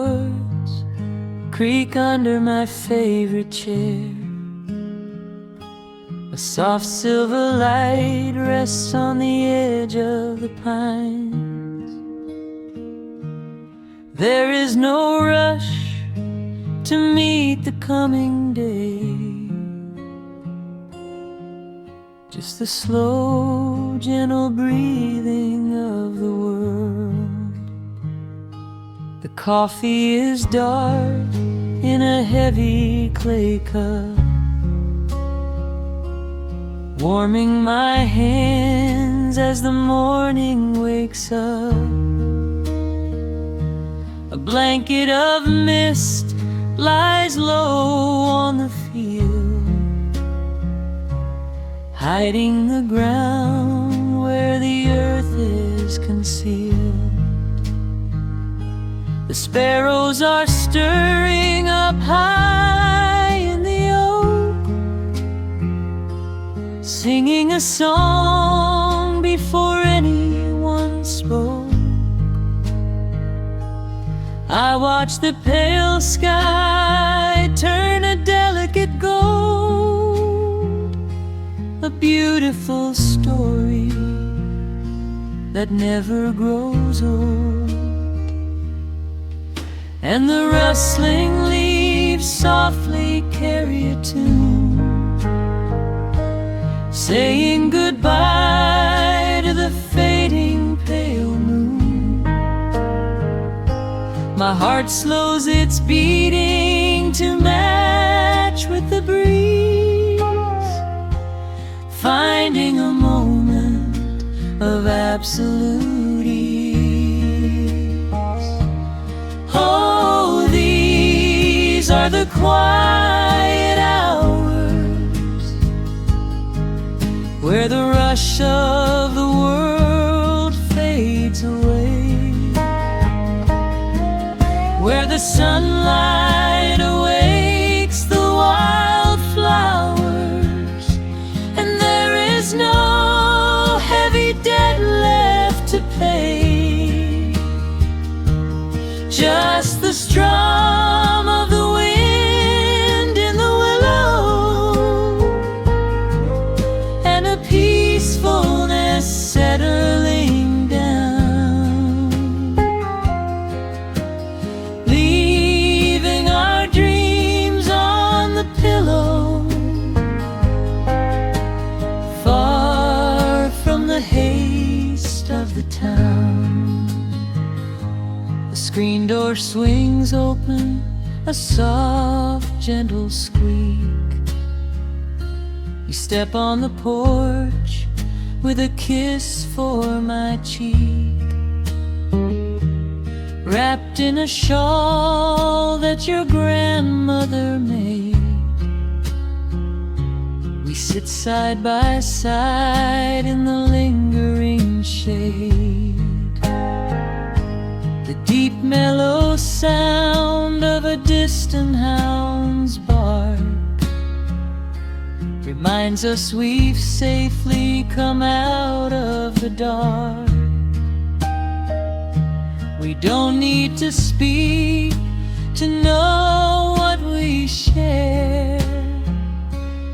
chords creak under my favorite chair. A soft silver light rests on the edge of the pines. There is no rush to meet the coming day, just the slow, gentle breathing of the world. The coffee is dark in a heavy clay cup, warming my hands as the morning wakes up. A blanket of mist lies low on the field, hiding the ground where the earth is concealed. The sparrows are stirring up high in the oak, singing a song before anyone spoke. I watch the pale sky turn a delicate gold, a beautiful story that never grows old. And the rustling leaves softly carry a tune, saying goodbye to the fading pale moon. My heart slows its beating to match with the breeze, finding a moment of absolute ease. Oh, these are the quiet hours where the rush of the world fades away, where the sunlight awakes the wildflowers, and there is no heavy debt left to pay, just the strum of the wind in the willow, and a peacefulness settling down, leaving our dreams on the pillow, far from the haste of the town. The screen door swings open, a soft, gentle squeak. You step on the porch with a kiss for my cheek, wrapped in a shawl that your grandmother made. We sit side by side in the lingering shade. The deep mellow sound of a distant hound's bark reminds us we've safely come out of the dark. We don't need to speak to know what we share.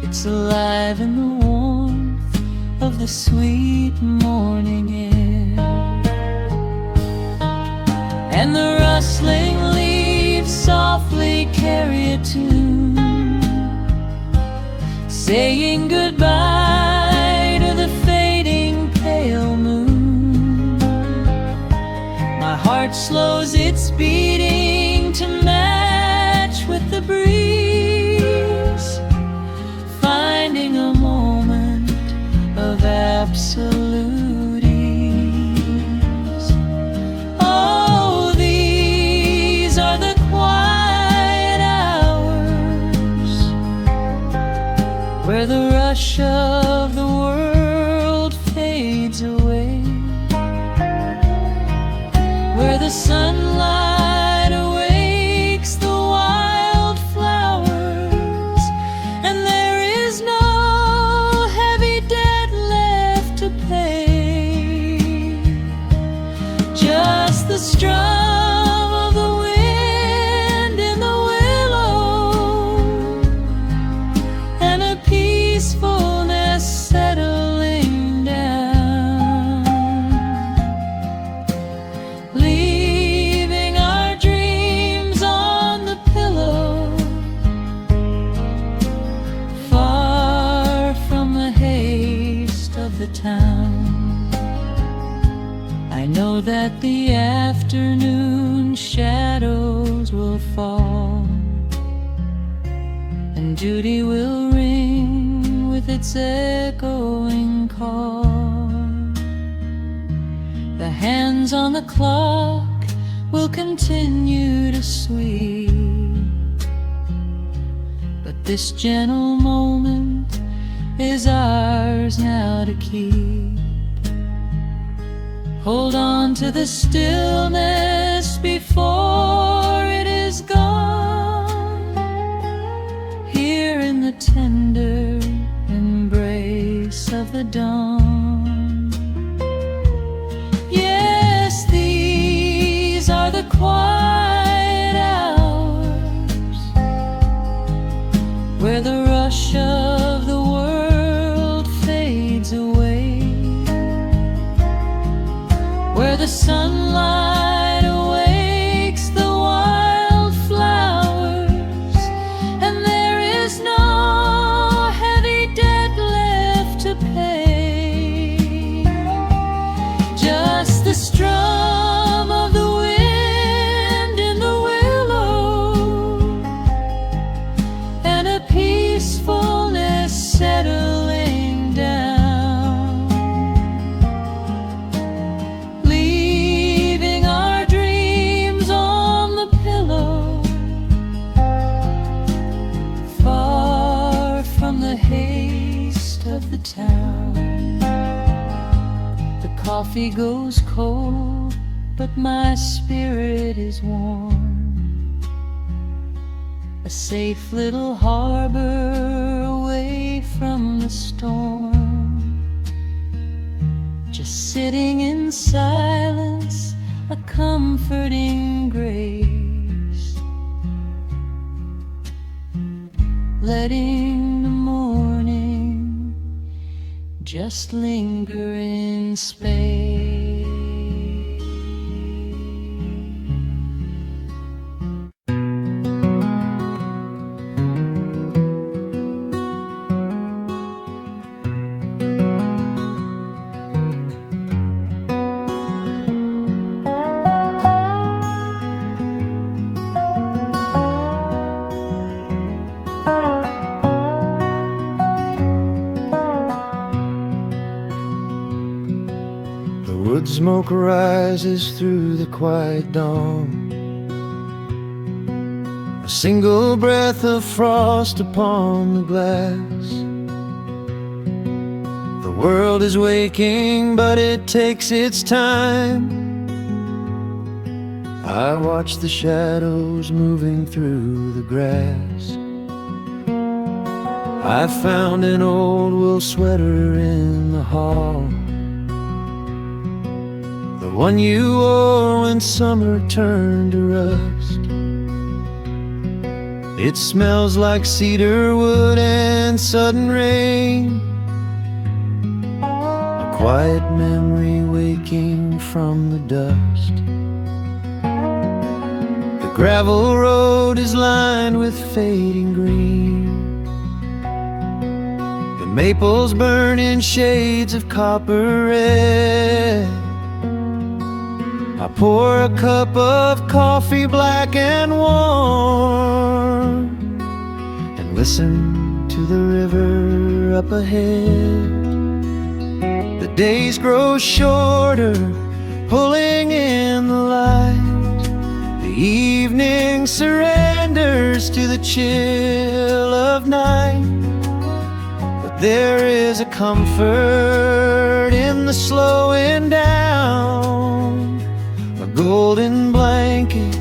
It's alive in the warmth of the sweet morning air. And the rustling leaves softly carry a tune, saying goodbye to the fading pale moon. My heart slows its beating to match with the breeze, finding a moment of absolute ease. Oh, these are the quiet hours where the rush of the world fades away, where the sunlight awakes the wildflowers, and there is no heavy debt left to pay, just the strum of the wind and duty will ring with its echoing call. The hands on the clock will continue to sweep, but this gentle moment is ours now to keep. Hold on to the stillness before it is gone, here in the tender embrace of the dawn. Yes, these are the quiet hours where the rush of the world fades away, where the sunlight awakes the wildflowers, and there is no heavy debt left to pay. Just the strum of the wind in the willow, and a peacefulness settling down, leaving our dreams on the pillow, far from the haste of the town. The coffee goes cold, but my spirit is warm, a safe little harbor away from the storm. Just sitting in silence, a comforting grace, letting the morning just linger in space. Wood smoke rises through the quiet dawn, a single breath of frost upon the glass. The world is waking, but it takes its time. I watch the shadows moving through the grass. I found an old wool sweater in the hall, the one you wore when summer turned to rust. It smells like cedar wood and sudden rain, a quiet memory waking from the dust. The gravel road is lined with fading green, the maples burn in shades of copper red. I pour a cup of coffee black and warm, and listen to the river up ahead. The days grow shorter, pulling in the light. The evening surrenders to the chill of night. But there is a comfort in the slowing down, a golden blanket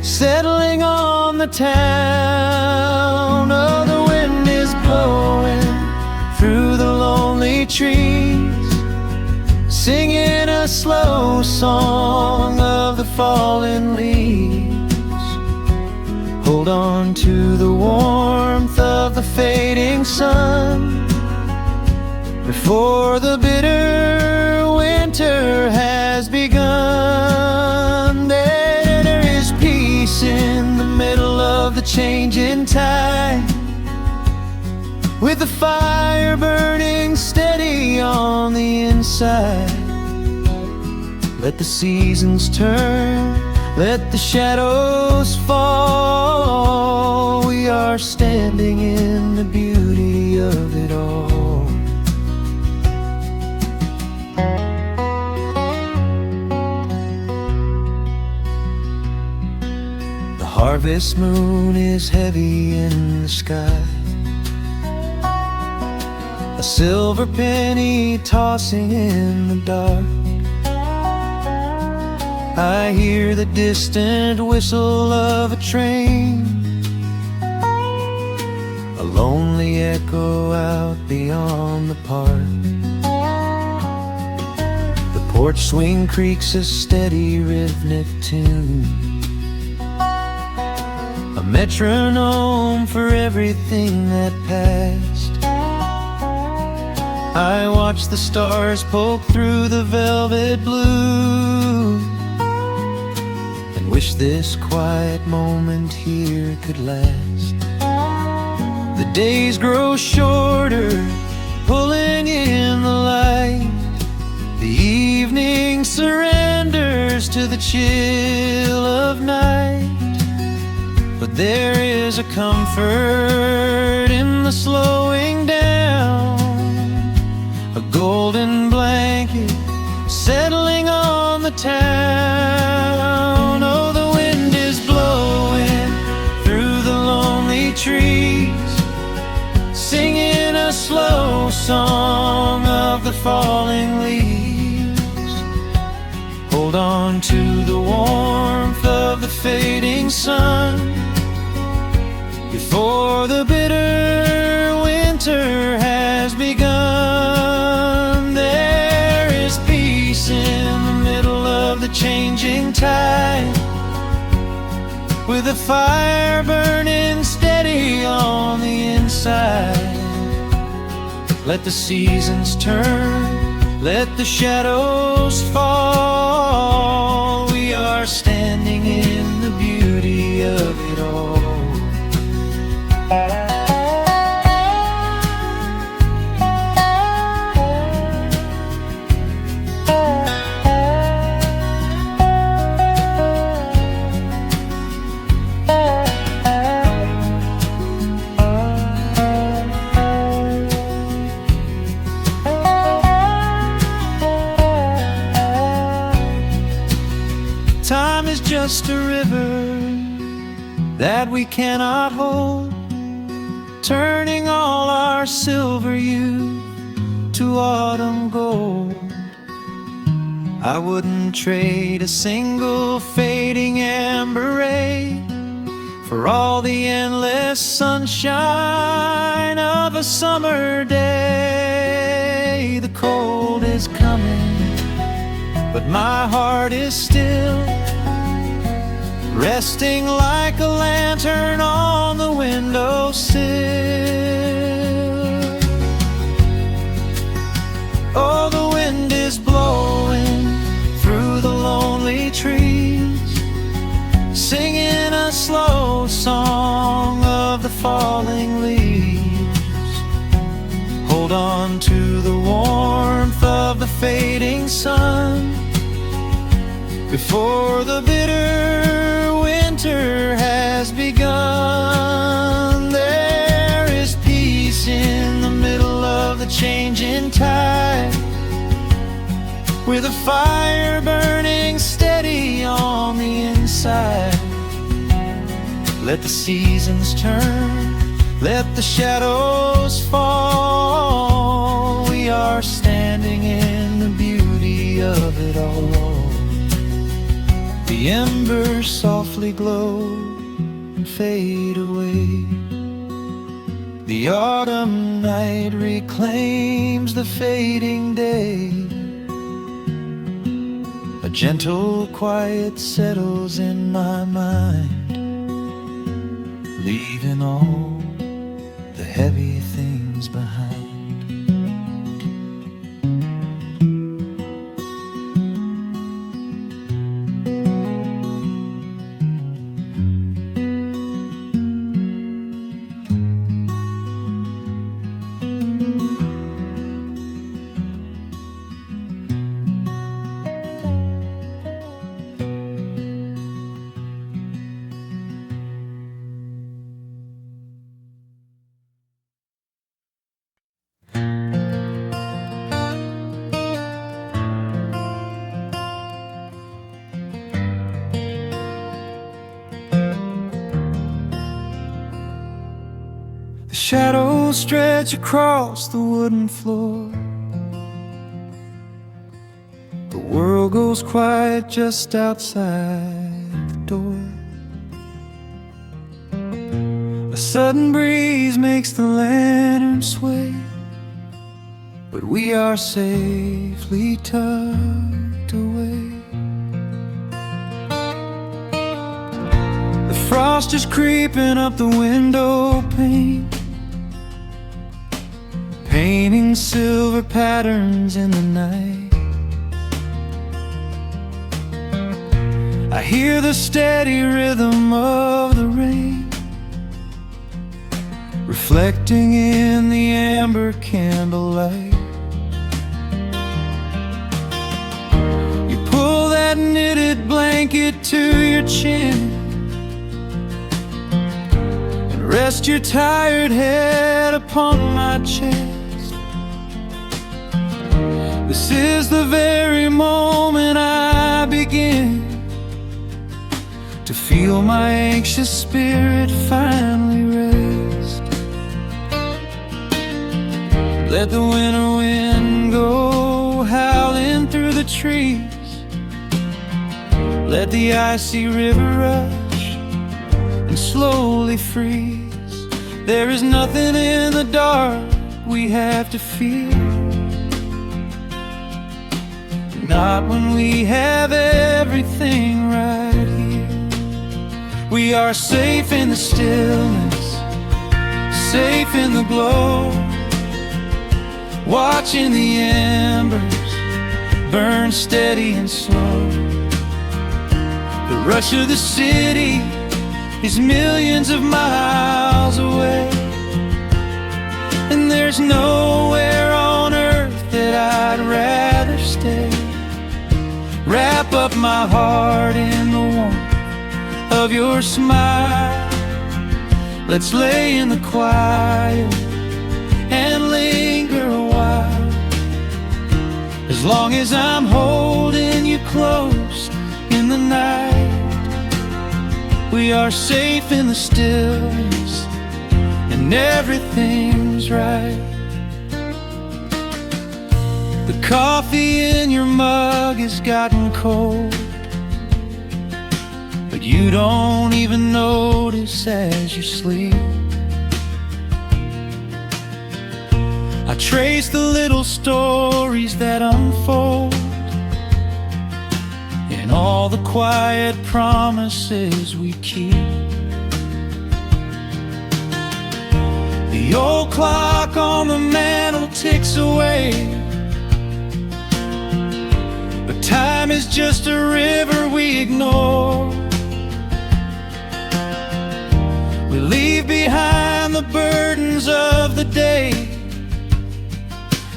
settling on the town. Oh, the wind is blowing through the lonely trees, singing a slow song of the fallen leaves. Hold on to the warmth of the fading sun before the bitter winter has begun. There is peace in the middle of the changing tide, with the fire burning steady on the inside. Let the seasons turn, let the shadows fall. We are standing in of it all. The harvest moon is heavy in the sky, a silver penny tossing in the dark. I hear the distant whistle of a train, a lonely echo out beyond the park. The porch swing creaks a steady rhythmic tune, a metronome for everything that passed. I watch the stars poke through the velvet blue, and wish this quiet moment here could last. The days grow shorter, pulling in the light. The evening surrenders to the chill of night. But there is a comfort in the slowing down, a golden blanket settling on the town. Oh, the wind is blowing through the lonely trees, singing a slow song of the falling leaves. Hold on to the warmth of the fading sun before the bitter winter has begun. There is peace in the middle of the changing tide, with a fire burning steady on the inside. Let the seasons turn, let the shadows fall. We are standing in the beauty of it all. Time is just a river that we cannot hold, turning all our silver youth to autumn gold. I wouldn't trade a single fading amber ray for all the endless sunshine of a summer day. The cold is coming, but my heart is still resting like a lantern on the windowsill. Oh, the wind is blowing through the lonely trees, singing a slow song of the falling leaves. Hold on to the warmth of the fading sun before the bitter winter has begun. There is peace in the middle of the changing tide, with a fire burning steady on the inside. Let the seasons turn, let the shadows fall. We are standing in the beauty of it all. The embers softly glow and fade away. The autumn night reclaims the fading day. A gentle quiet settles in my mind, leaving all the heavy things behind. The shadows stretch across the wooden floor. The world goes quiet just outside the door. A sudden breeze makes the lantern sway, but we are safely tucked away. The frost is creeping up the window pane, painting silver patterns in the night. I hear the steady rhythm of the rain, reflecting in the amber candlelight. You pull that knitted blanket to your chin and rest your tired head upon my chest. This is the very moment I begin to feel my anxious spirit finally rest. Let the winter wind go howling through the trees. Let the icy river rush and slowly freeze. There is nothing in the dark we have to fear, not when we have everything right here. We are safe in the stillness, safe in the glow, watching the embers burn steady and slow. The rush of the city is millions of miles away, and there's nowhere on earth that I'd rather stay. Wrap up my heart in the warmth of your smile. Let's lay in the quiet and linger a while. As long as I'm holding you close in the night, we are safe in the stillness and everything's right. The coffee in your mug has gotten cold, but you don't even notice as you sleep. I trace the little stories that unfold in all the quiet promises we keep. The old clock on the mantle ticks away, but time is just a river we ignore. We leave behind the burdens of the day,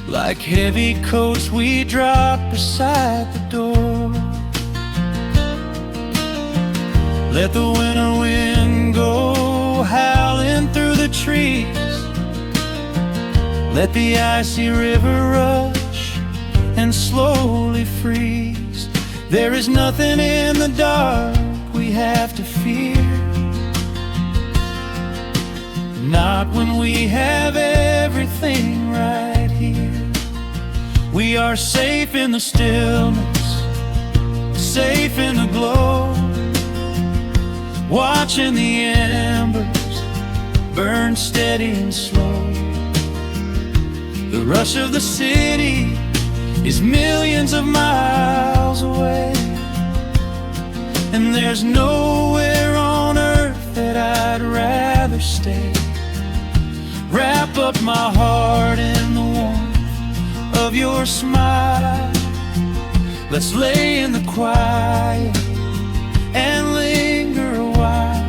like heavy coats we drop beside the door. Let the winter wind go howling through the trees. Let the icy river rush and slowly freeze. There is nothing in the dark we have to fear, not when we have everything right here. We are safe in the stillness, safe in the glow, watching the embers burn steady and slow. The rush of the city is millions of miles away, and there's nowhere on earth that I'd rather stay. Wrap up my heart in the warmth of your smile. Let's lay in the quiet and linger a while.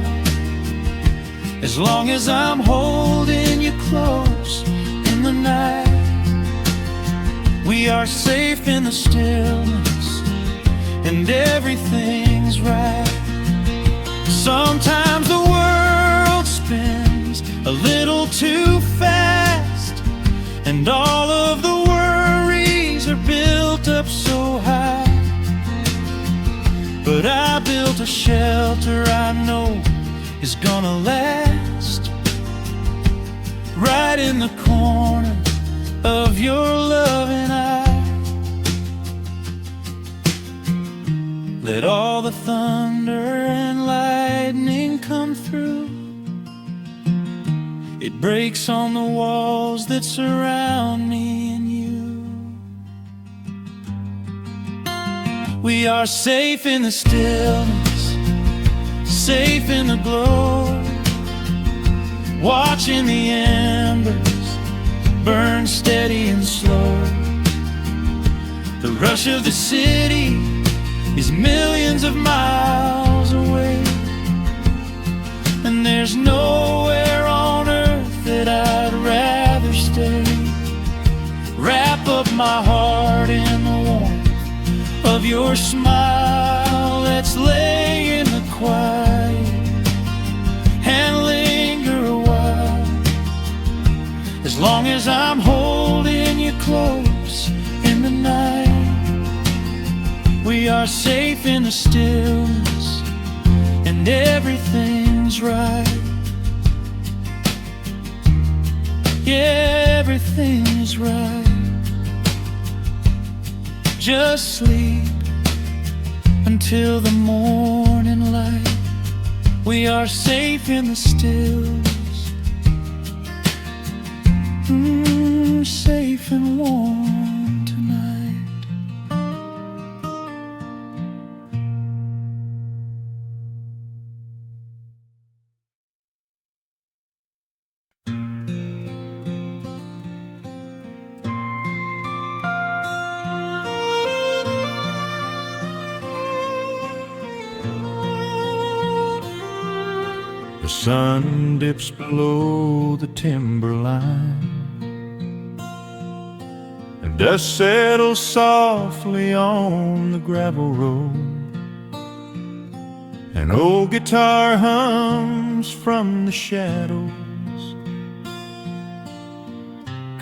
As long as I'm holding you close in the night, we are safe in the stillness and everything's right. Sometimes the world spins a little too fast, and all of the worries are built up so high. But I built a shelter I know is gonna last. right in the corner of your loving eye. Let all the thunder and lightning come through. It breaks on the walls that surround me and you. We are safe in the stillness, safe in the glow, watching the embers burn steady and slow. The rush of the city is millions of miles away, and there's nowhere on earth that I'd rather stay. Wrap up my heart in the warmth of your smile. Let's lay in the quiet and linger a while, as long as I'm holding you close in the night. We are safe in the stillness, and everything's right. Yeah, everything's right. Just sleep until the morning light. We are safe in the stillness, safe and warm tonight. The sun dips below the timberline, and dust settles softly on the gravel road. An old guitar hums from the shadows,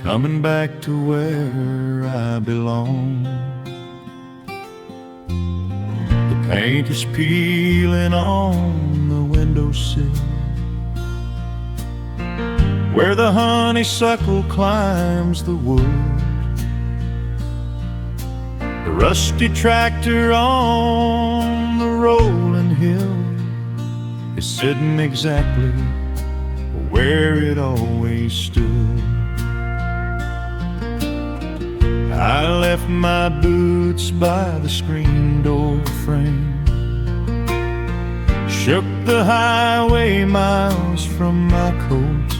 coming back to where I belong. The paint is peeling on the windowsill, where the honeysuckle climbs the wood. The rusty tractor on the rolling hill is sitting exactly where it always stood. I left my boots by the screen door frame, shook the highway miles from my coat.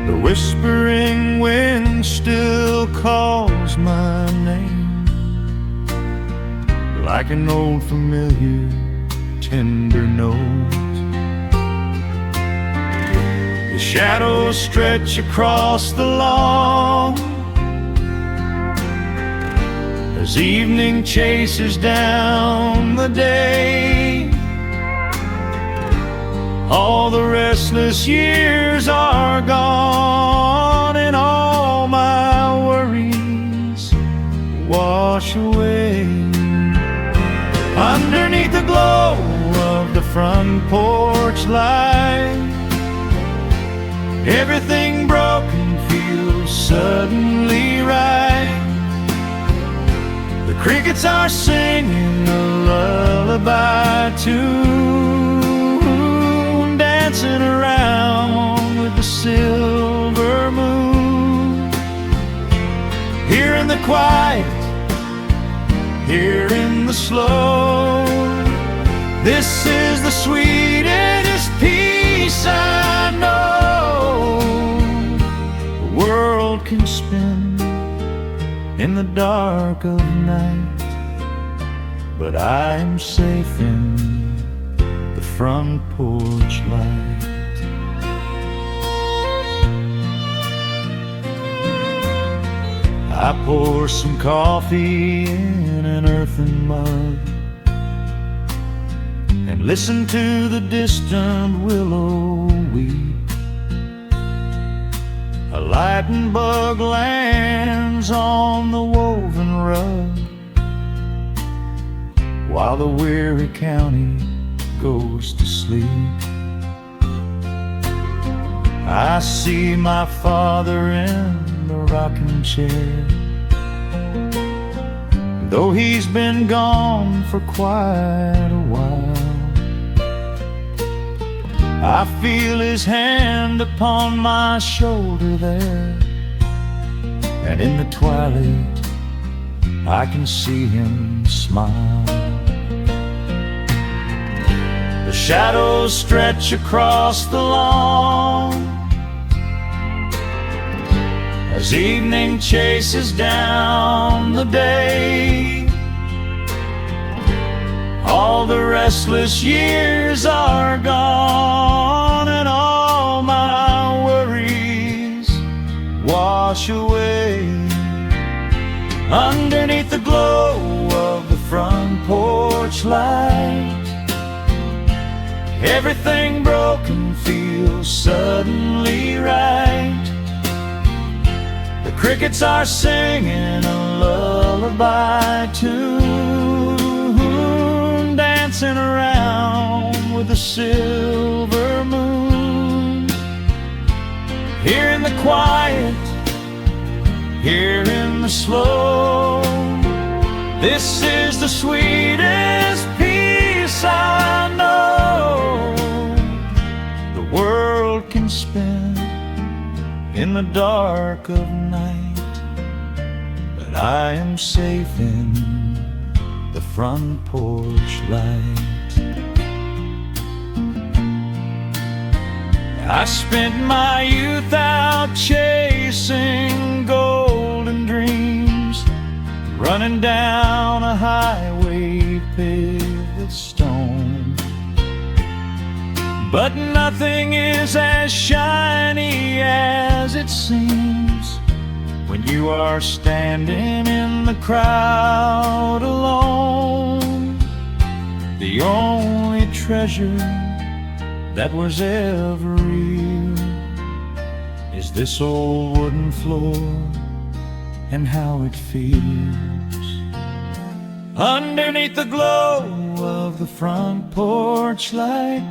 The whispering wind still calls my name, like an old familiar tender note. The shadows stretch across the lawn as evening chases down the day. All the restless years are gone, and all my worries wash away. Underneath the glow of the front porch light, everything broken feels suddenly right. The crickets are singing a lullaby tune, dancing around with the silver moon. Here in the quiet, here in the slow, this is the sweetest peace I know. The world can spin in the dark of night, but I'm safe in the front porch light. I pour some coffee in an earthen mug and listen to the distant willow weep. A lightning bug lands on the woven rug, while the weary county goes to sleep. I see my father in the rocking chair, though he's been gone for quite a while. I feel his hand upon my shoulder there, and in the twilight I can see him smile. The shadows stretch across the lawn as evening chases down the day. All the restless years are gone, and all my worries wash away. Underneath the glow of the front porch light, everything broken feels suddenly right. The crickets are singing a lullaby tune, dancing around with the silver moon. Here in the quiet, here in the slow, this is the sweetest peace I know. The world can spin in the dark of night, but I am safe in the front porch light. I spent my youth out chasing golden dreams, running down a highway paved with stone. But nothing is as shiny as it seems when you are standing in the crowd alone. The only treasure that was ever real is this old wooden floor and how it feels. Underneath the glow of the front porch light,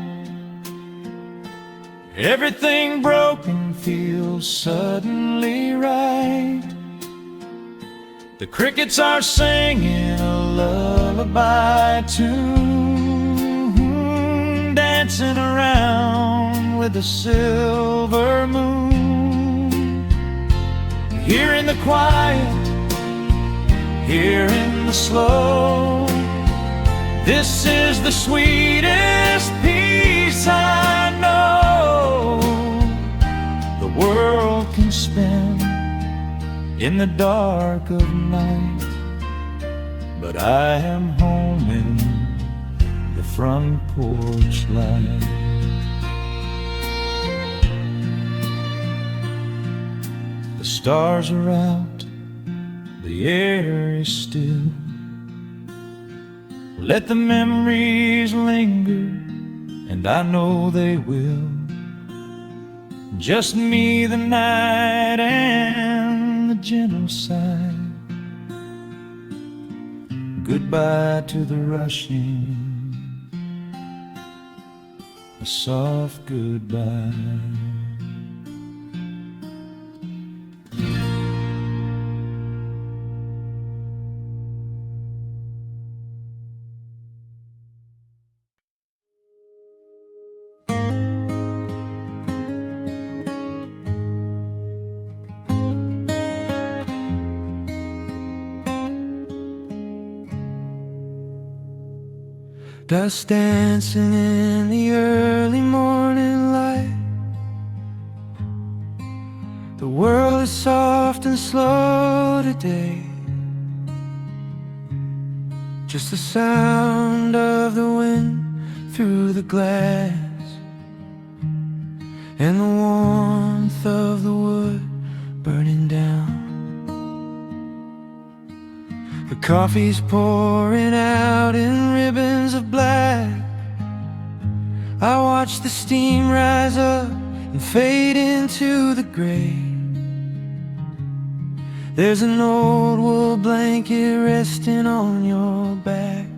everything broken feels suddenly right. The crickets are singing a lullaby tune, dancing around with the silver moon. Here in the quiet, here in the slow, this is the sweetest peace I know. The world can spin in the dark of night, but I am home in the front porch light. The stars are out, the air is still. Let the memories linger, and I know they will. Just me, the night, and the gentle sigh. Goodbye to the rushing, a soft goodbye. Dust dancing in the early morning light. The world is soft and slow today. Just the sound of the wind through the glass, and the warmth of the wood burning down. The coffee's pouring out in ribbons of black. I watch the steam rise up and fade into the gray. There's an old wool blanket resting on your back,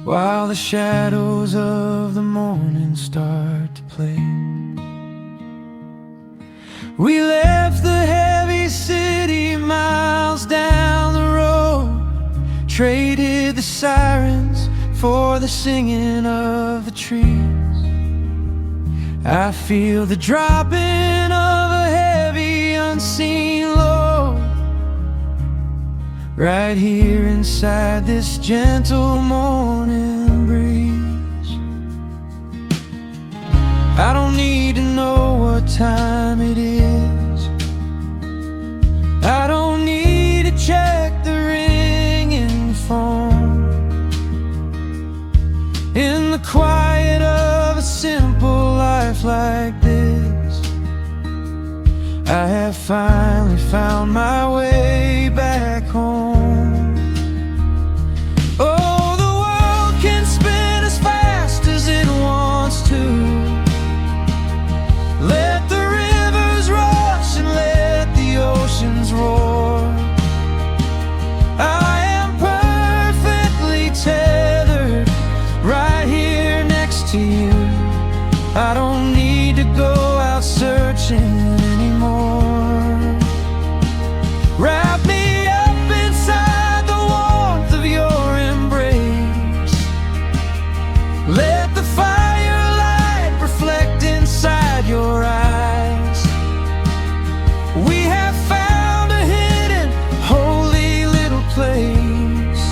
while the shadows of the morning start to play. We left the heavy city miles down the road, traded the sirens for the singing of the trees. I feel the dropping of a heavy unseen load right here inside this gentle morning breeze. I don't need to know what time it is. I don't need to check the ringing phone. In the quiet of a simple life like this, I have finally found my way back home. Oh, the world can spin as fast as it wants to. Let the rivers rush and let the oceans roar. I am perfectly tethered right here next to you. I don't need to go out searching anymore. Wrap me up inside the warmth of your embrace. Let the firelight reflect inside your eyes. We have found a hidden, holy little place,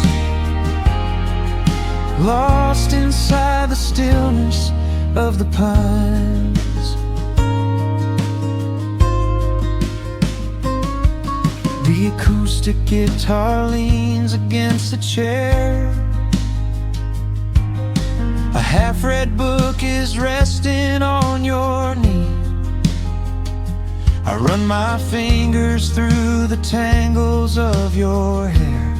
lost inside the stillness of the pines. The acoustic guitar leans against the chair. A half-read book is resting on your knee. I run my fingers through the tangles of your hair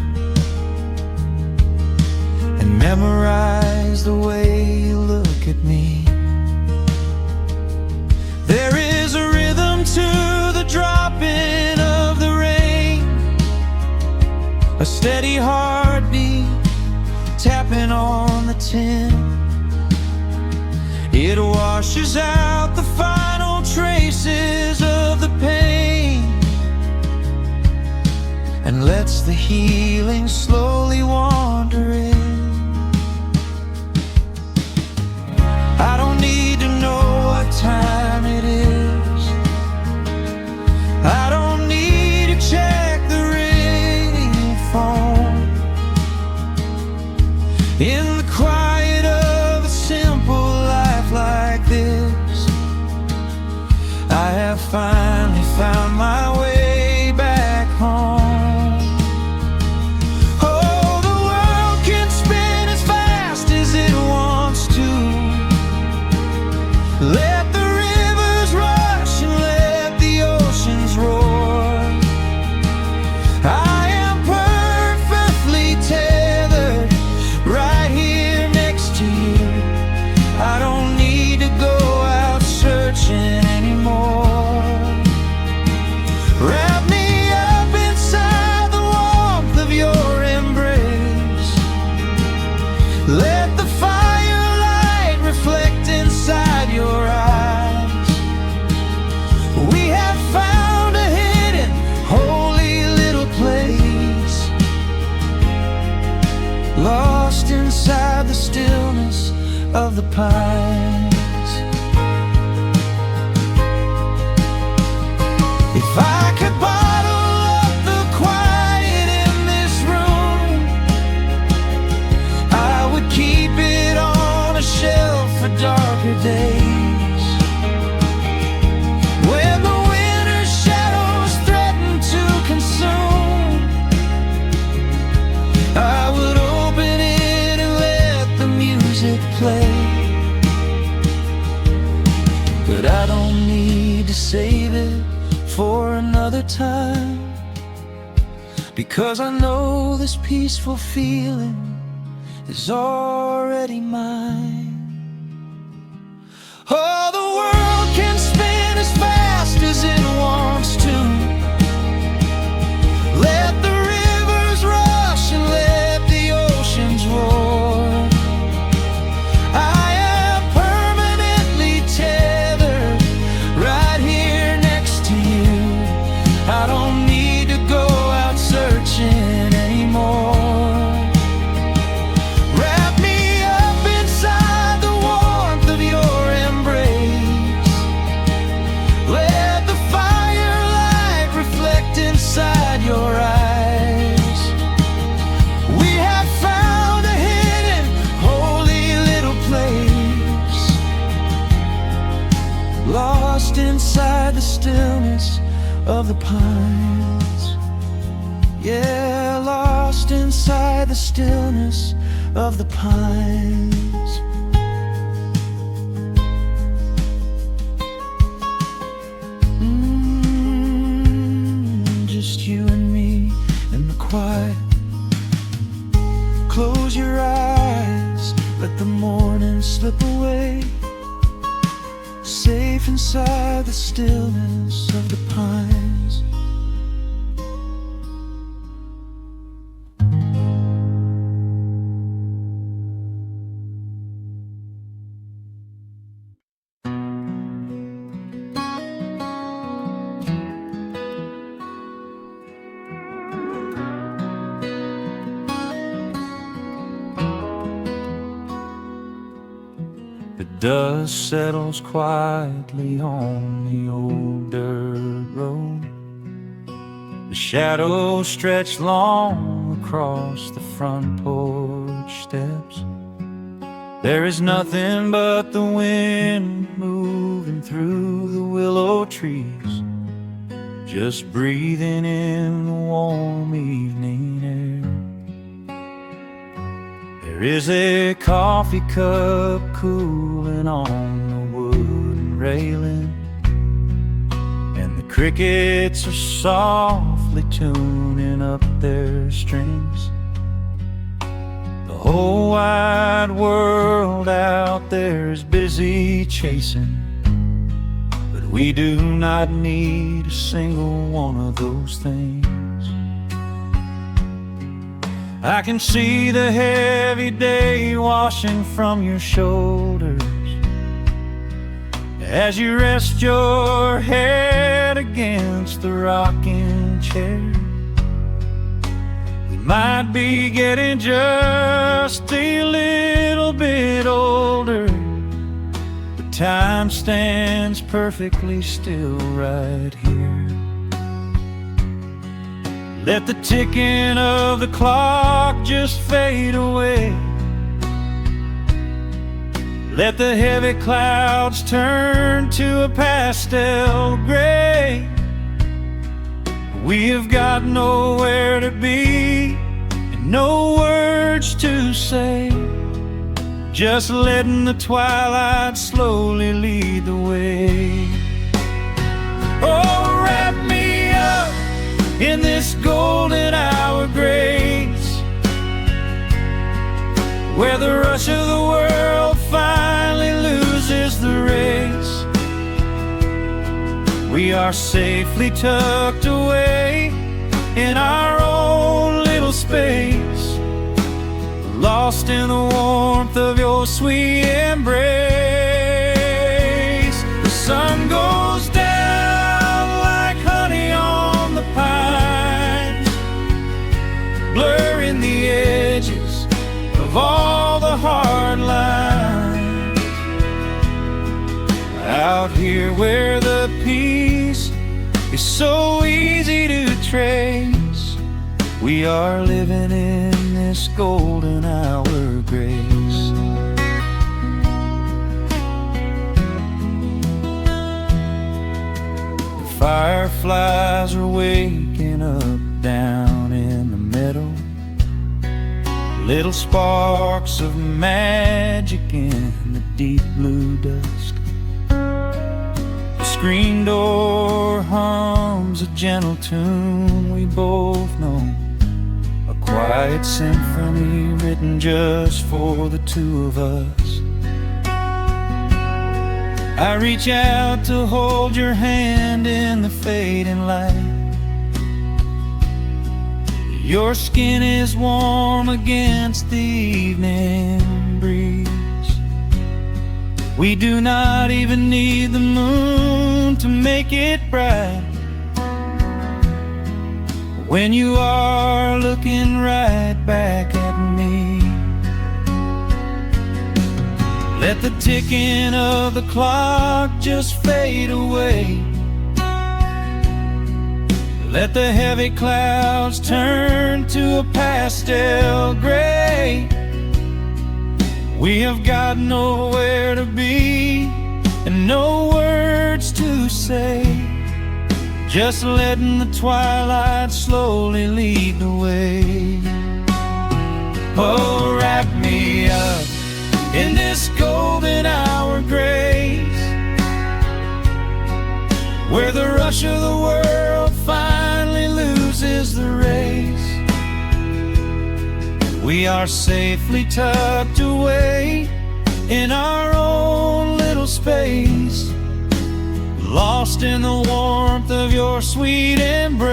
and memorize the way you look at me. There is a rhythm to the dropping of the rain, a steady heartbeat tapping on the tin. It washes out the final traces of the pain and lets the healing slowly wander in. I don't need to know what time it is. I don't need to check the ringing phone. In the quiet of a simple life like this, I have finally found my way back home. Oh, the world can spin as fast as it wants to. Let the rivers rush and let the oceans roar. I am perfectly tethered right here next to you. I don't need to go out searching anymore. Wrap me up inside the warmth of your embrace. Let the firelight reflect inside your eyes. We have found a hidden, holy little place, lost inside the stillness of the pines. If I could bottle up the quiet in this room, I would keep it on a shelf for darker days. When the winter shadows threaten to consume, I would open it and let the music play. But I don't need to save it for another time, because I know this peaceful feeling is already mine. Oh, the world can spin as fast as it wants to. Let the rivers rush and let the oceans roar. I am permanently tethered right here next to lost inside the stillness of the pines. Yeah, lost inside the stillness of the pines. Just you and me in the quiet. Close your eyes, let the morning slip away. Safe inside the stillness of the pines. The dust settles quietly on the old dirt road. The shadows stretch long across the front porch steps. There is nothing but the wind moving through the willow trees, just breathing in the warm evening air. There is a coffee cup cooling on the wooden railing, and the crickets are softly tuning up their strings. The whole wide world out there is busy chasing, but we do not need a single one of those things. I can see the heavy day washing from your shoulders as you rest your head against the rocking chair. We might be getting just a little bit older, but time stands perfectly still right here. Let the ticking of the clock just fade away. Let the heavy clouds turn to a pastel gray. We have got nowhere to be and no words to say, just letting the twilight slowly lead the way. Oh, wrap me up in this golden hour grace, where the rush of the world finally loses the race. We are safely tucked away in our own little space, lost in the warmth of your sweet embrace. The sun goes down like honey on the pines, blurring the edges of all the hard lines. Out here where the peace is so easy to trace, we are living in this golden hour grace. The fireflies are waking up down in the meadow, little sparks of magic in the deep blue dusk. The screen door hums a gentle tune we both know, a quiet symphony written just for the two of us. I reach out to hold your hand in the fading light. Your skin is warm against the evening breeze. We do not even need the moon to make it bright, when you are looking right back at me. Let the ticking of the clock just fade away. Let the heavy clouds turn to a pastel gray. We have got nowhere to be and no words to say, just letting the twilight slowly lead the way. Oh, wrap me up in this golden hour grace, where the rush of the world finally loses the race. We are safely tucked away in our own little space, lost in the warmth of your sweet embrace.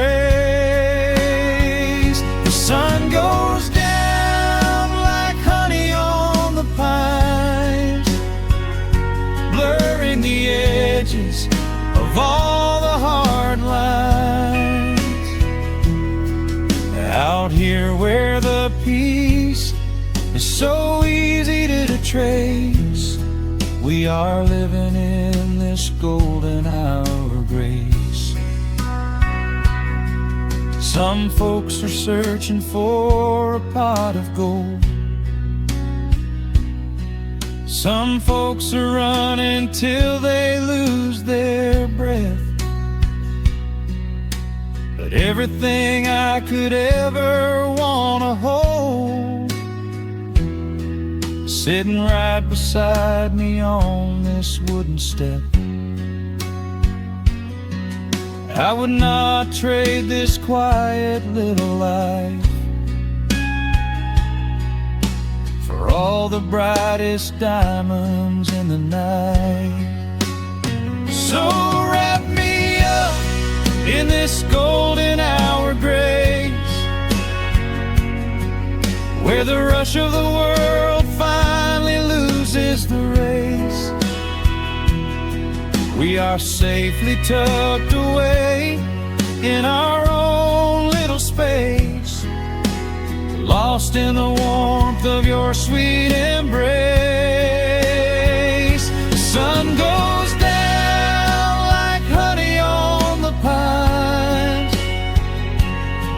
The sun goes down like honey on the pines, blurring the edges of all the hard lines. Out here where the peace is so easy to trace, we are living in this golden hour grace. Some folks are searching for a pot of gold, some folks are running till they lose their breath. But everything I could ever want to hold, sitting right beside me on this wooden step. I would not trade this quiet little life for all the brightest diamonds in the night. So wrap me up in this golden hour grace, where the rush of the world finally loses the race. We are safely tucked away in our own little space, lost in the warmth of your sweet embrace. The sun goes down like honey on the pines,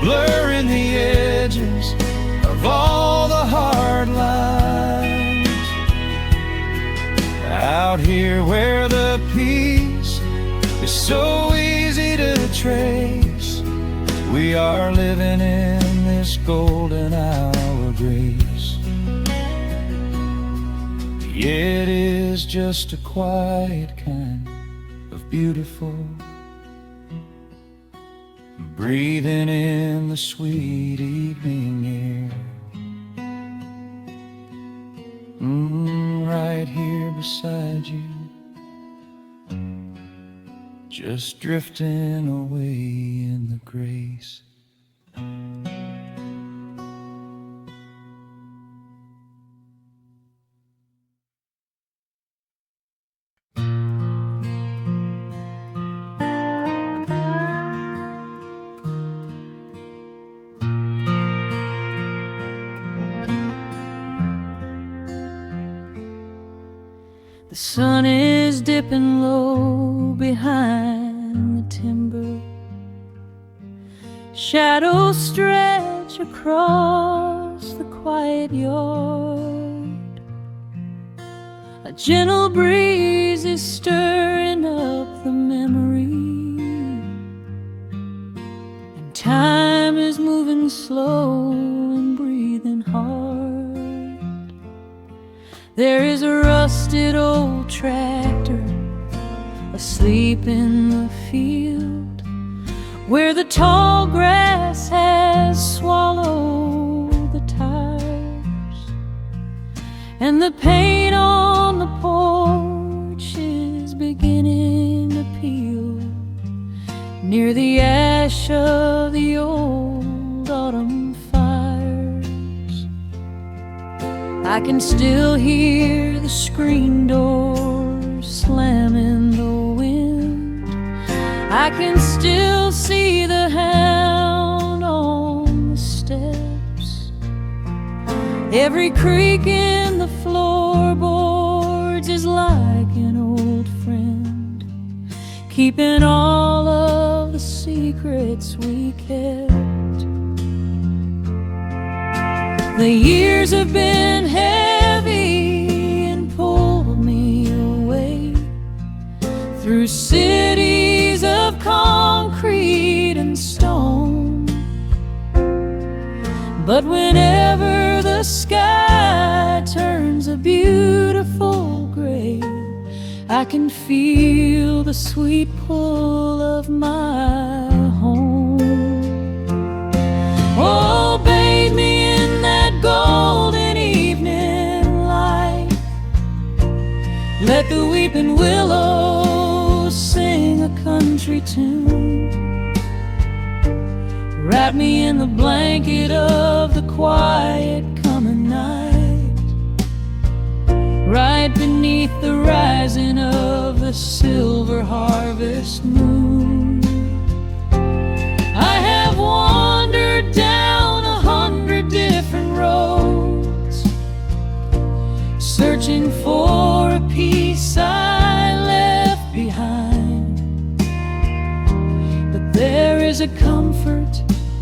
blurring the edges of all the hard lines. Out here where the peace is so easy to trace, we are living in this golden hour grace. Yeah, it is just a quiet kind of beautiful, breathing in the sweet evening air. Right here beside you, just drifting away in the grace. The sun is dipping low behind the timber, shadows stretch across the quiet yard. A gentle breeze is stirring up the memory, and time is moving slow and breathing hard. There is a rusted old tractor asleep in the field, where the tall grass has swallowed the tires, and the paint on the porch is beginning to peel near the ash of the old autumn fires. I can still hear the screen door slam in the wind. I can still see the hound on the steps. Every creak in the floorboards is like an old friend, keeping all of the secrets we kept. The years have been heavy and pulled me away through cities But whenever the sky turns a beautiful gray, I can feel the sweet pull of my home. Oh, bathe me in that golden evening light. Let the weeping willows sing a country tune. Wrap me in the blanket of the quiet coming night, right beneath the rising of the silver harvest moon. I have wandered down 100 different roads, searching for a piece I left behind. But there is a comfort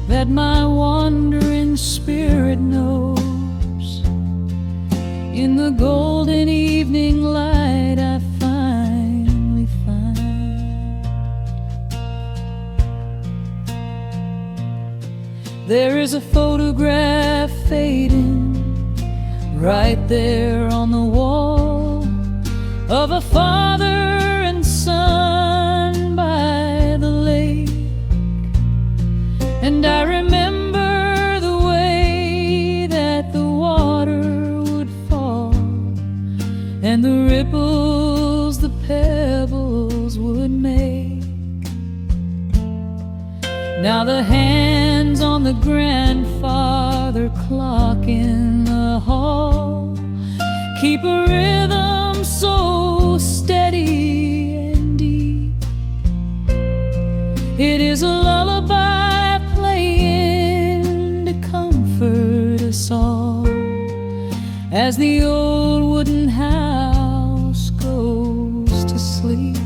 that my wandering spirit knows. In the golden evening light I finally find. There is a photograph fading right there on the wall of a father and son by the lake. And I remember the way that the water would fall, and the ripples the pebbles would make. Now the hands on the grandfather clock in the hall keep a rhythm so steady and deep. It is a lullaby playing to comfort us all as the old wooden house goes to sleep.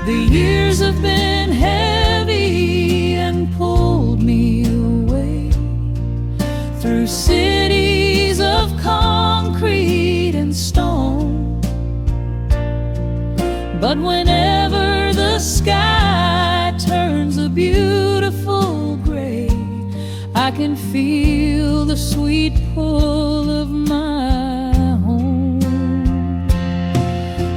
The years have been heavy and pulled me away through cities of concrete and stone. But whenever the sky turns a beautiful gray, I can feel the sweet pull of my home.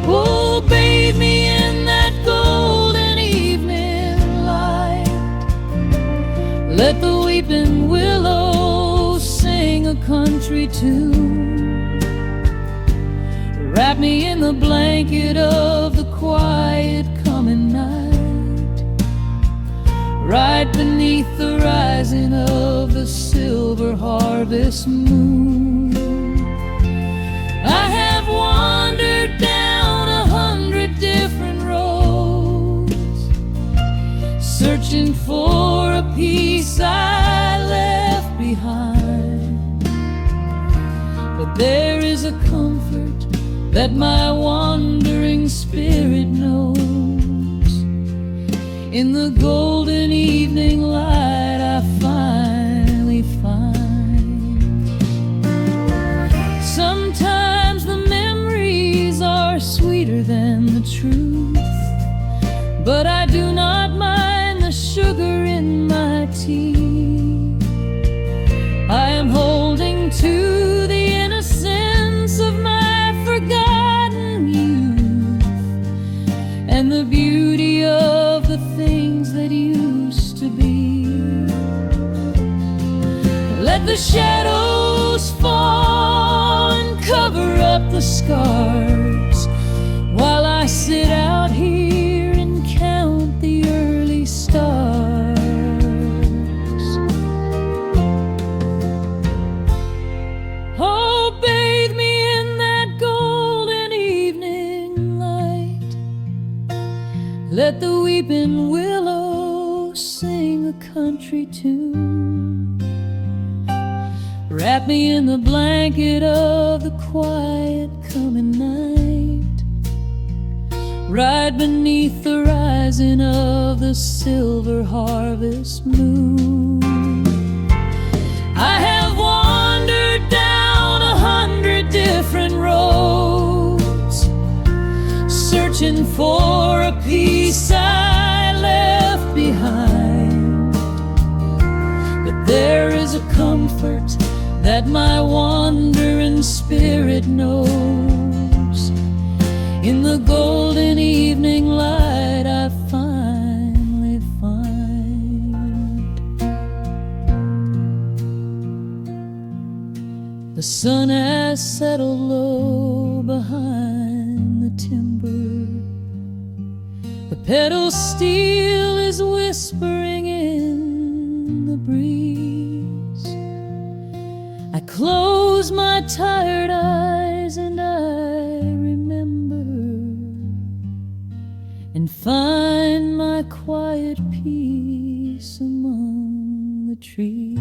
Oh, bathe me in that golden evening light. Let the weeping willows sing a country tune. Wrap me in the blanket of the quiet coming night, right beneath the rising of the silver harvest moon. I have wandered down 100 different roads, searching for a piece I left behind. But there is a comfort that my wandering spirit knows. In the golden evening light I finally find. Sometimes the memories are sweeter than the truth, but I do not mind the sugar in my tea. I am holding to the innocence of my forgotten youth and the beauty of the things that used to be. Let the shadows fall and cover up the scars while I sit out here and count the early stars. Oh, bathe me in that golden evening light. Let the weeping willows sing a country tune. Wrap me in the blanket of the quiet coming night, right beneath the rising of the silver harvest moon. I have wandered down 100 different roads, searching for a piece I left behind. But there is a comfort that my wandering spirit knows. In the golden evening light I finally find the sun has settled low behind the timber. The pedal steel is whispering in the breeze. I close my tired eyes and I remember and find my quiet peace among the trees.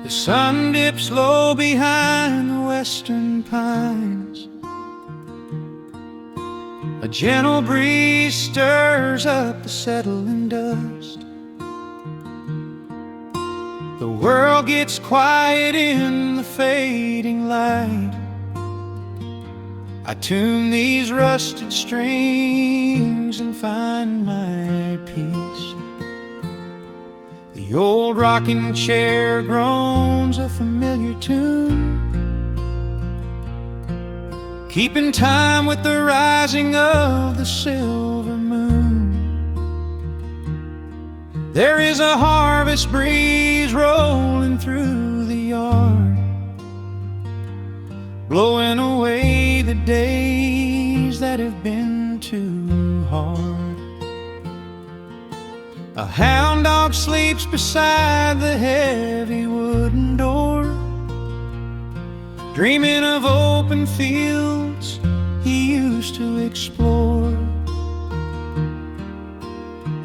The sun dips low behind the western pines. A gentle breeze stirs up the settling dust. The world gets quiet in the fading light. I tune these rusted strings and find my peace. The old rocking chair groans a familiar tune, keeping time with the rising of the silver moon. There is a harvest breeze rolling through the yard, blowing away the days that have been too hard. A hound dog sleeps beside the heavy wooden door, dreaming of open fields he used to explore.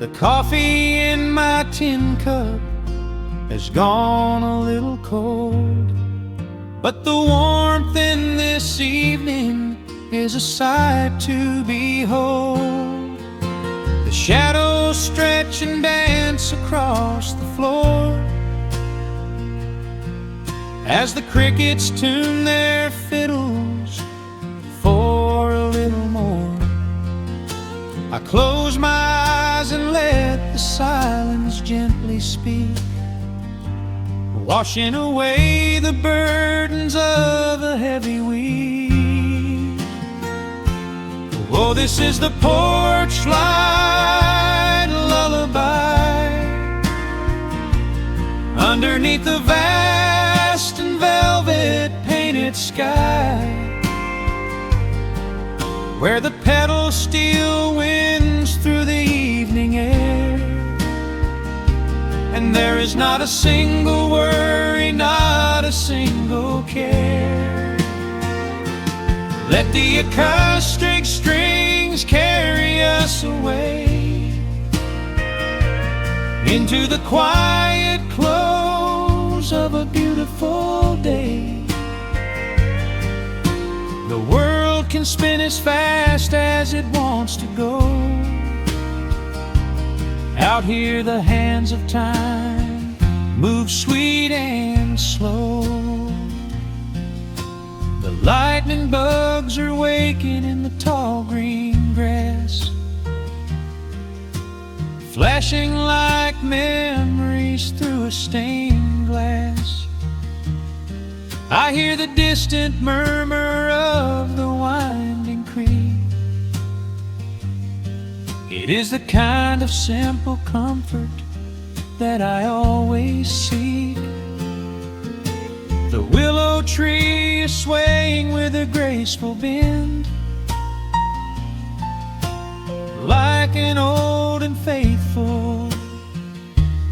The coffee in my tin cup has gone a little cold, but the warmth in this evening is a sight to behold. The shadows stretch and dance across the floor as the crickets tune their fiddles for a little more. I close my eyes and let the silence gently speak, washing away the burdens of a heavy week. Oh, this is the porch light lullaby underneath the vast and velvet painted sky, where the pedal steel winds through the evening air, and there is not a single worry, not a single care. Let the acoustic strings carry us away into the quiet close of a beautiful day. The world can spin as fast as it wants to go. Out here the hands of time move sweet and slow. The lightning bugs are waking in the tall green grass, flashing like memories through a stained glass. I hear the distant murmur of the winding creek. It is the kind of simple comfort that I always seek. The willow tree is swaying with a graceful bend, like an old and faithful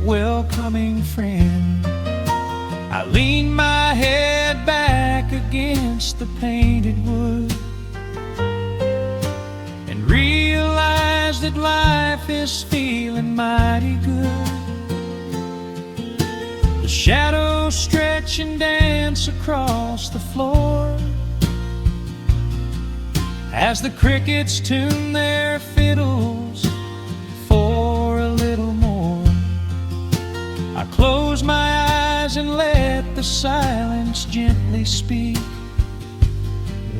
welcoming friend. I lean my head back against the painted wood and realize that life is feeling mighty good. The shadows stretch and dance across the floor as the crickets tune their fiddles for a little more. I close my eyes and let the silence gently speak,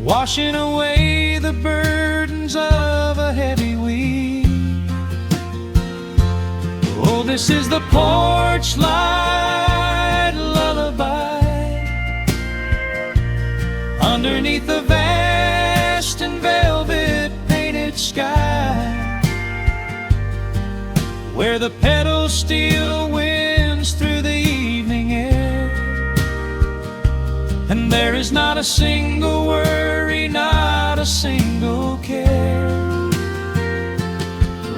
washing away the burdens of a heavy week. Oh, this is the porch light lullaby underneath the vast and velvet painted sky, where the pedal steel winds through the evening air, and there is not a single worry, not a single care.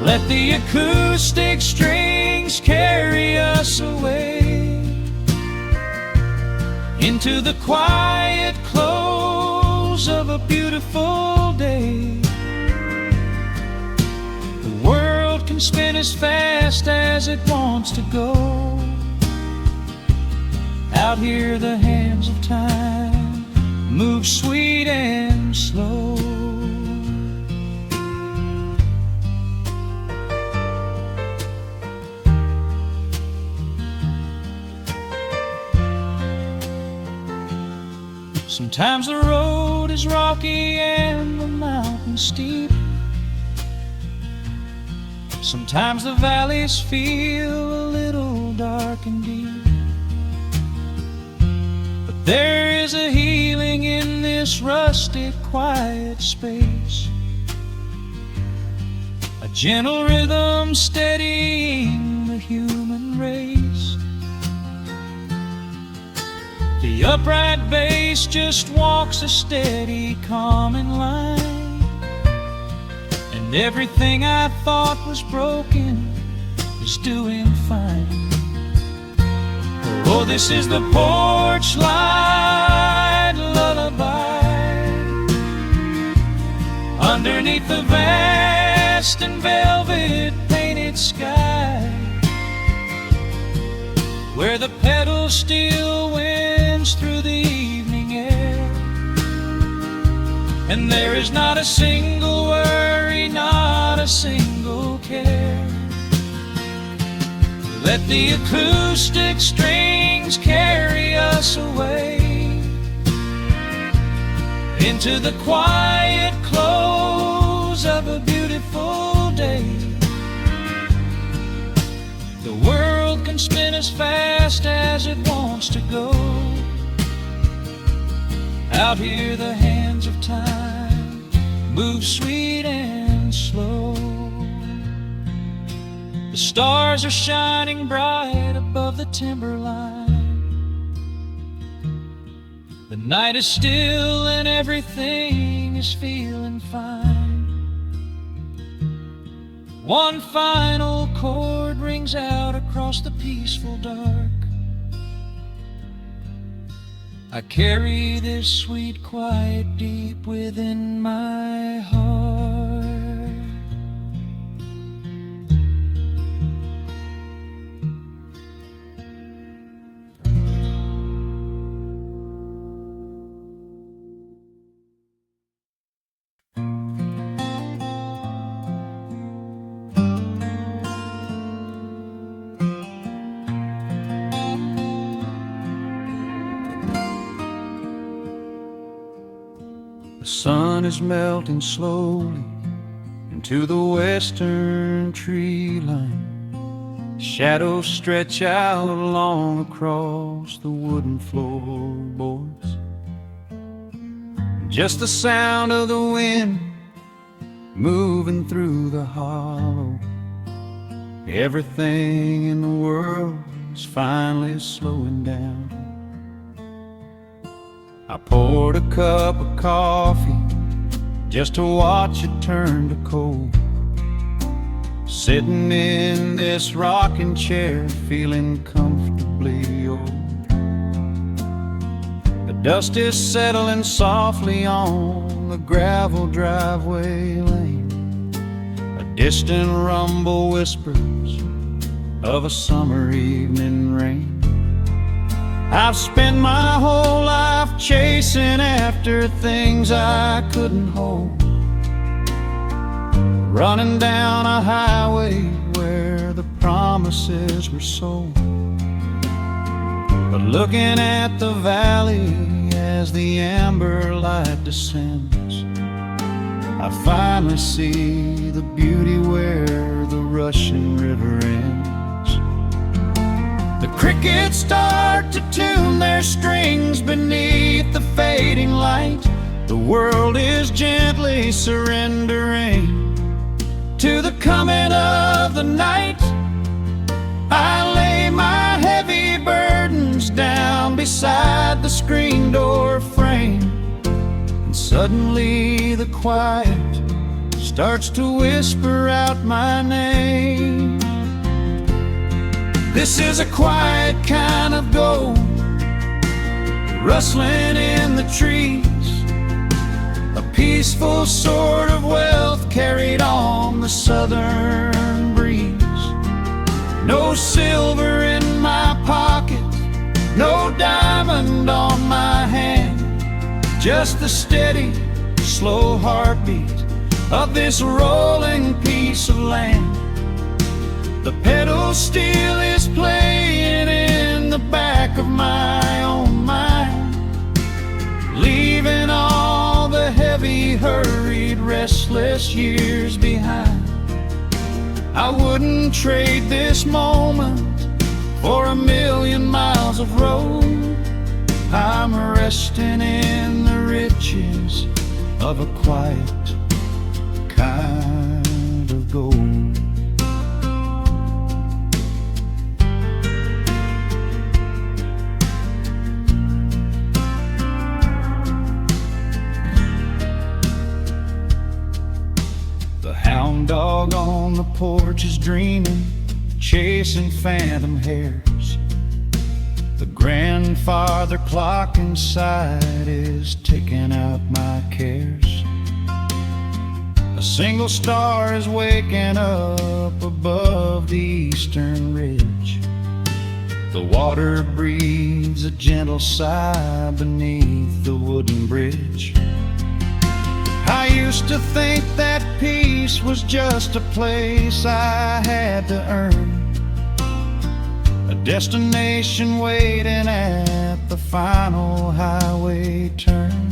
Let the acoustic strings carry us away into the quiet close of a beautiful day. The world can spin as fast as it wants to go. Out here the hands of time move sweet and slow. Sometimes the road is rocky and the mountain steep. Sometimes the valleys feel a little dark and deep. But there is a healing in this rustic, quiet space, a gentle rhythm steadying the human race. The upright bass just walks a steady, calming line, and everything I thought was broken is doing fine. Oh, this is the porch light lullaby underneath the vast and velvet painted sky, where the pedal steel winds through the evening air, and there is not a single worry, not a single care. Let the acoustic strings carry us away into the quiet close of a beautiful day. The world can spin as fast as it wants to go. Out here the hands of time move sweet and slow. The stars are shining bright above the timberline. The night is still and everything is feeling fine. One final chord rings out across the peaceful dark. I carry this sweet quiet deep within my heart. The sun is melting slowly into the western tree line. Shadows stretch out long across the wooden floorboards. Just the sound of the wind moving through the hollow. Everything in the world is finally slowing down. I poured a cup of coffee just to watch it turn to cold. Sitting in this rocking chair, feeling comfortably old. The dust is settling softly on the gravel driveway lane. A distant rumble whispers of a summer evening rain. I've spent my whole life chasing after things I couldn't hold, running down a highway where the promises were sold. But looking at the valley as the amber light descends, I finally see the beauty where the rushing river ends. The crickets start to tune their strings beneath the fading light. The world is gently surrendering to the coming of the night. I lay my heavy burdens down beside the screen door frame, and suddenly the quiet starts to whisper out my name. This is a quiet kind of gold, rustling in the trees, a peaceful sort of wealth carried on the southern breeze. No silver in my pocket, no diamond on my hand, just the steady, slow heartbeat of this rolling piece of land. The pedal steel is playing in the back of my own mind, leaving all the heavy, hurried, restless years behind. I wouldn't trade this moment for 1,000,000 miles of road. I'm resting in the riches of a quiet kind of gold. The hound dog on the porch is dreaming, chasing phantom hares. The grandfather clock inside is ticking out my cares. A single star is waking up above the eastern ridge. The water breathes a gentle sigh beneath the wooden bridge. I used to think that peace was just a place I had to earn, a destination waiting at the final highway turn.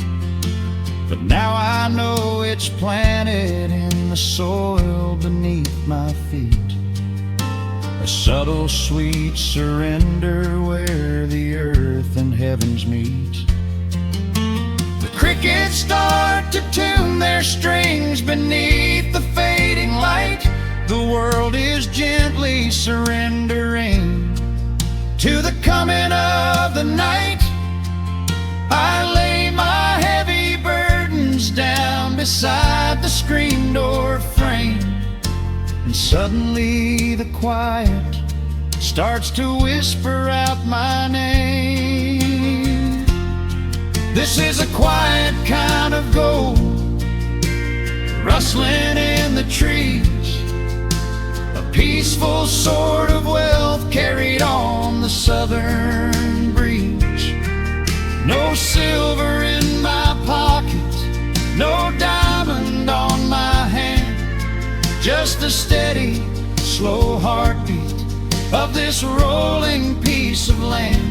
But now I know it's planted in the soil beneath my feet, a subtle sweet surrender where the earth and heavens meet. The crickets start to tune their strings beneath the fading light. The world is gently surrendering to the coming of the night. I lay my heavy burdens down beside the screen door frame, and suddenly the quiet starts to whisper out my name. This is a quiet kind of gold, rustling in the trees, a peaceful sort of wealth carried on the southern breeze. No silver in my pocket, no diamond on my hand, just the steady, slow heartbeat of this rolling piece of land.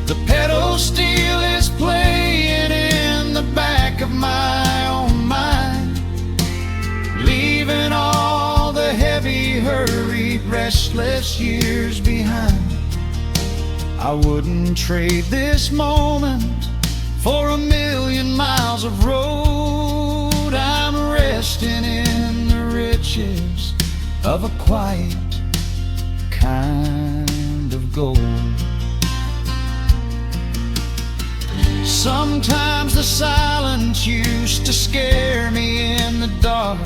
The pedal steel is playing in the back of my own mind, leaving all the heavy, hurried, restless years behind. I wouldn't trade this moment for 1,000,000 miles of road. I'm resting in the riches of a quiet kind of gold. Sometimes the silence used to scare me in the dark,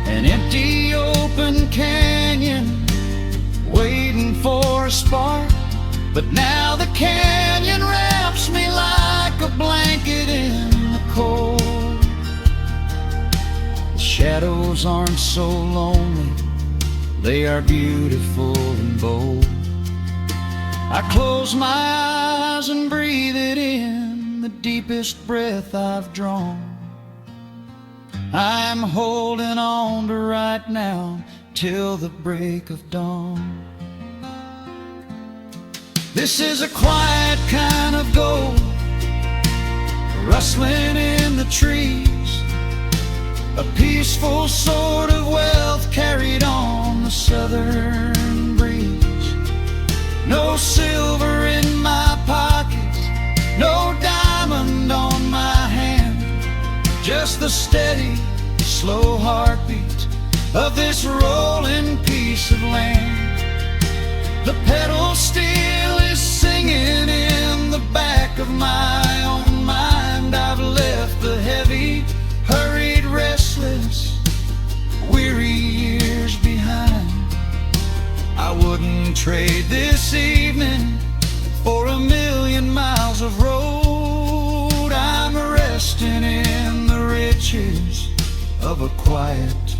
an empty open canyon waiting for a spark. But now the canyon wraps me like a blanket in the cold. The shadows aren't so lonely, they are beautiful and bold. I close my eyes and breathe it in, the deepest breath I've drawn. I'm holding on to right now till the break of dawn. This is a quiet kind of gold, rustling in the trees, a peaceful sort of wealth carried on the southern breeze. No silver in my pockets, no diamond on my hand, just the steady, slow heartbeat of this rolling piece of land. The pedal steel is singing in the back of my own mind. I've left the heavy, hurried, restless, weary years behind. I wouldn't trade this evening for 1,000,000 miles of road. I'm resting in the riches of a quiet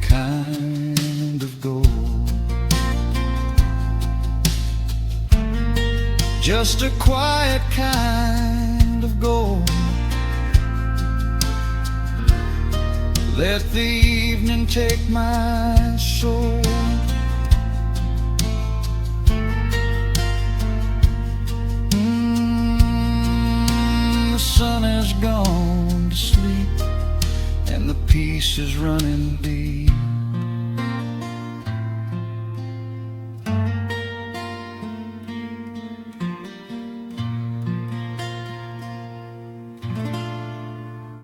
kind of gold. Just a quiet kind of gold. Let the evening take my soul. The sun has gone to sleep and the peace is running deep.